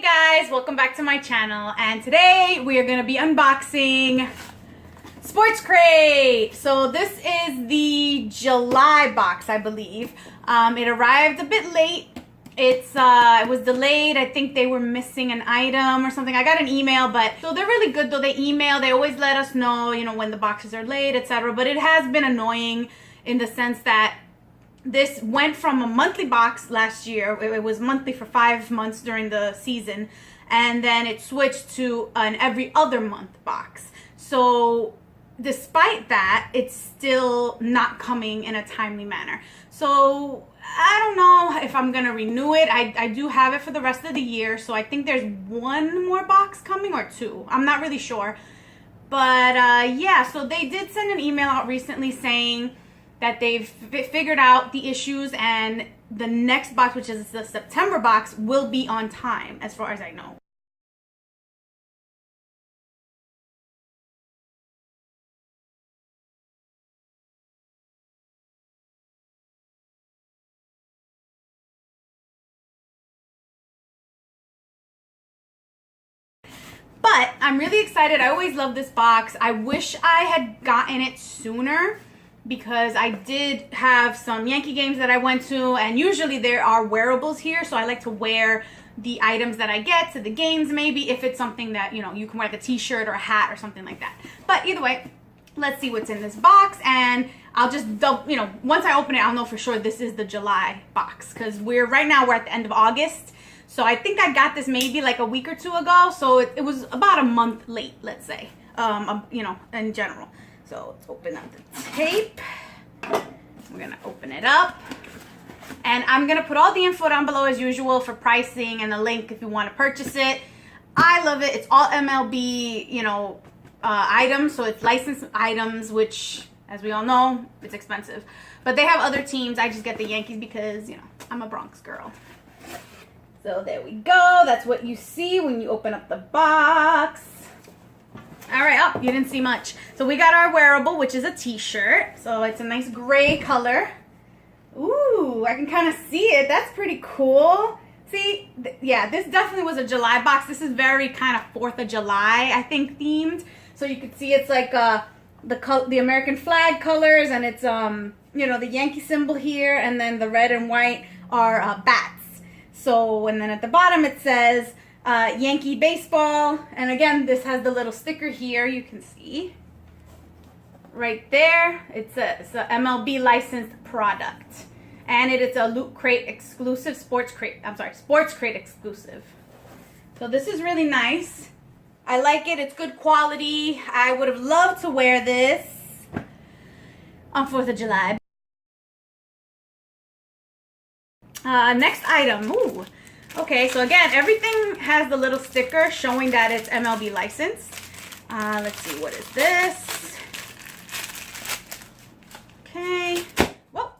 guys, welcome back to my channel, and today we are going to be unboxing Sports Crate. So this is the July box, I believe. It arrived a bit late. It was delayed. I think they were missing an item or something. I got an email, but so they're really good though. They always let us know, when the boxes are late, etc. But it has been annoying in the sense that this went from a monthly box last year. It was monthly for 5 months during the season, and then it switched to an every other month box. So despite that, it's still not coming in a timely manner. So I don't know if I'm gonna renew it. I do have it for the rest of the year, so I think there's one more box coming or two. I'm not really sure. But yeah, so they did send an email out recently saying that they've figured out the issues, and the next box, which is the September box, will be on time as far as I know. But I'm really excited. I always love this box. I wish I had gotten it sooner, because I did have some Yankee games that I went to, and usually there are wearables here, so I like to wear the items that I get to the games, maybe if it's something that, you can wear like a t-shirt or a hat or something like that. But either way, let's see what's in this box, and I'll just, once I open it, I'll know for sure this is the July box, because right now we're at the end of August. So I think I got this maybe like a week or two ago, so it was about a month late, let's say, in general. So let's open up the tape. We're gonna open it up, and I'm gonna put all the info down below as usual for pricing and the link if you want to purchase it. I love it. It's all MLB, items, so it's licensed items, which, as we all know, it's expensive. But they have other teams. I just get the Yankees because, I'm a Bronx girl. So there we go. That's what you see when you open up the box. All right, you didn't see much. So we got our wearable, which is a t-shirt. So it's a nice gray color. Ooh, I can kind of see it. That's pretty cool. See, yeah, this definitely was a July box. This is very kind of 4th of July, I think, themed. So you can see it's like the American flag colors, and it's, the Yankee symbol here, and then the red and white are bats. So, and then at the bottom it says Yankee baseball, and again, this has the little sticker here. You can see right there. It's a MLB licensed product, and it's a Loot Crate exclusive, Sports Crate exclusive. So this is really nice. I like it. It's good quality. I would have loved to wear this on 4th of July. Next item. Ooh. Okay, so again, everything has the little sticker showing that it's MLB licensed. Let's see, what is this? Okay. Whoa.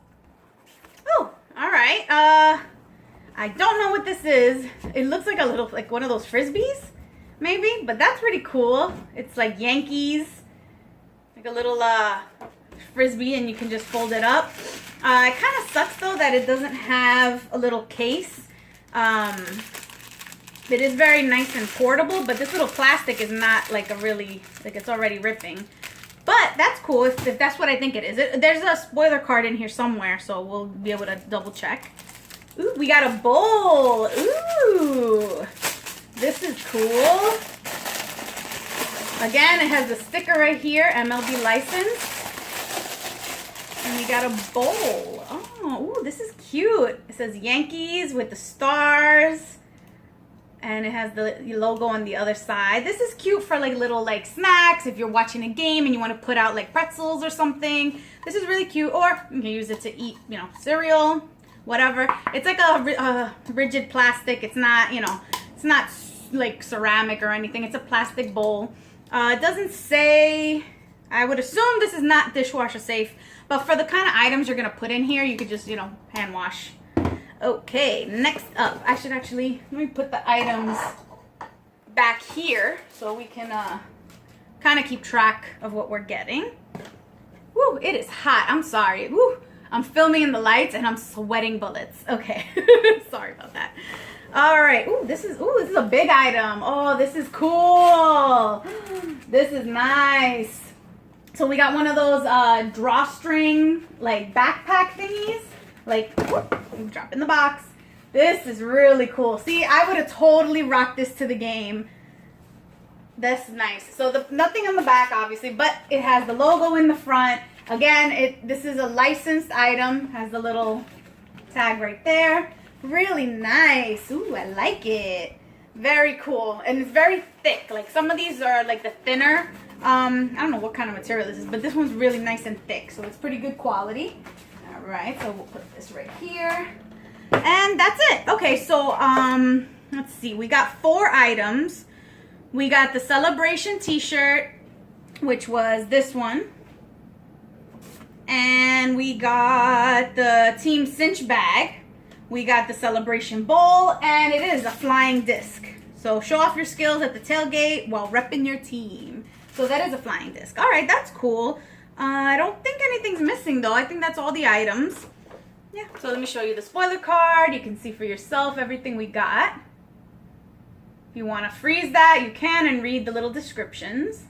Oh, all right. I don't know what this is. It looks like like one of those Frisbees, maybe, but that's pretty cool. It's like Yankees, like a little Frisbee, and you can just fold it up. It kind of sucks though that it doesn't have a little case. It is very nice and portable, but this little plastic is not like it's already ripping. But that's cool if that's what I think it is. There's a spoiler card in here somewhere, so we'll be able to double check. Ooh, we got a bowl. Ooh, this is cool. Again, it has a sticker right here, MLB license. And we got a bowl. Oh, ooh, this is cute. It says Yankees with the stars, and it has the logo on the other side. This is cute for like little snacks if you're watching a game and you want to put out like pretzels or something. This is really cute. Or you can use it to eat, cereal, whatever. It's like a rigid plastic. It's not, it's not like ceramic or anything. It's a plastic bowl. It doesn't say. I would assume this is not dishwasher safe, but for the kind of items you're going to put in here, you could just, hand wash. Okay, next up, I should actually, let me put the items back here so we can kind of keep track of what we're getting. Woo, it is hot. I'm sorry. Woo, I'm filming in the lights and I'm sweating bullets. Okay, sorry about that. All right. This is a big item. Oh, this is cool. This is nice. So we got one of those drawstring like backpack thingies. Like, drop in the box. This is really cool. See, I would have totally rocked this to the game. That's nice. So nothing on the back, obviously, but it has the logo in the front. Again, this is a licensed item. Has the little tag right there. Really nice. Ooh, I like it. Very cool. And it's very thick. Like some of these are like the thinner. I don't know what kind of material this is, but this one's really nice and thick. So it's pretty good quality. All right, so we'll put this right here. And that's it. Okay, so let's see. We got 4 items. We got the Celebration t-shirt, which was this one. And we got the Team Cinch bag. We got the Celebration bowl, and it is a flying disc. So show off your skills at the tailgate while repping your team. So that is a flying disc. All right, that's cool. I don't think anything's missing, though. I think that's all the items. Yeah, so let me show you the spoiler card. You can see for yourself everything we got. If you want to freeze that, you can and read the little descriptions.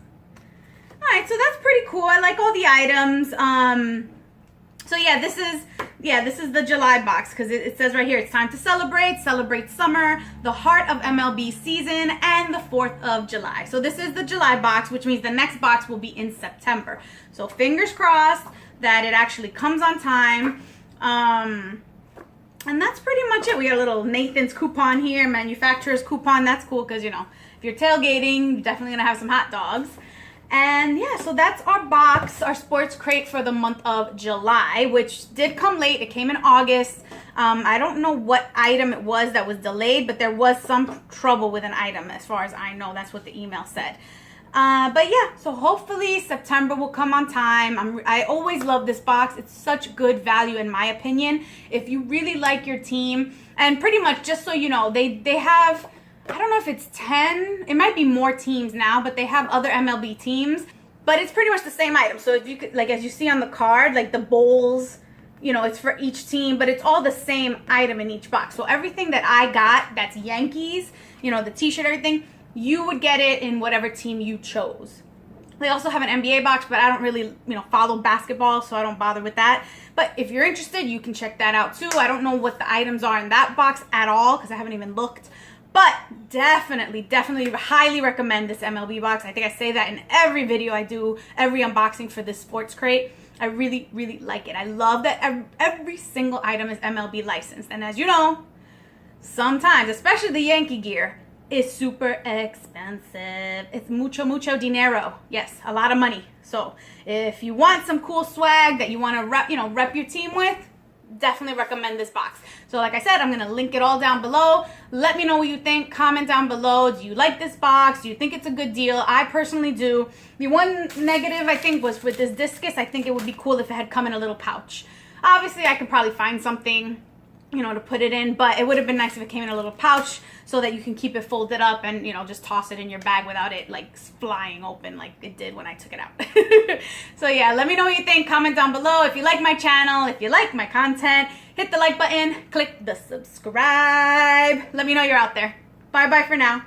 All right, so that's pretty cool. I like all the items. So yeah, this is the July box because it says right here, it's time to celebrate summer, the heart of MLB season, and the 4th of July. So this is the July box, which means the next box will be in September. So fingers crossed that it actually comes on time. And that's pretty much it. We got a little Nathan's coupon here, manufacturer's coupon. That's cool because, you know, if you're tailgating, you're definitely going to have some hot dogs. And yeah, so that's our box, our sports crate for the month of July, which did come late. It came in August. I don't know what item it was that was delayed, but there was some trouble with an item as far as I know. That's what the email said. But yeah, so hopefully September will come on time. I always love this box. It's such good value in my opinion. If you really like your team, and pretty much just so you know, they have, I don't know if it's 10, it might be more teams now, but they have other MLB teams, but it's pretty much the same item. So if you could, like as you see on the card, like the bowls, you know, it's for each team, but it's all the same item in each box. So everything that I got, that's Yankees, you know, the t-shirt, everything, you would get it in whatever team you chose. They also have an NBA box, but I don't really, you know, follow basketball, so I don't bother with that. But if you're interested, you can check that out too. I don't know what the items are in that box at all because I haven't even looked. But definitely highly recommend this MLB box. I think I say that in every video I do, every unboxing for this sports crate. I really like it. I love that every single item is MLB licensed. And as you know, sometimes, especially the Yankee gear, is super expensive. It's mucho dinero. Yes, a lot of money. So if you want some cool swag that you want to rep your team with, definitely recommend this box. So like I said, I'm going to link it all down below. Let me know what you think. Comment down below. Do you like this box? Do you think it's a good deal? I personally do. The one negative I think was with this discus. I think it would be cool if it had come in a little pouch. Obviously, I could probably find something, you know, to put it in, but it would have been nice if it came in a little pouch so that you can keep it folded up and, you know, just toss it in your bag without it like flying open like it did when I took it out. So yeah, let me know what you think. Comment down below. If you like my channel, if you like my content, hit the like button, click the subscribe. Let me know you're out there. Bye for now.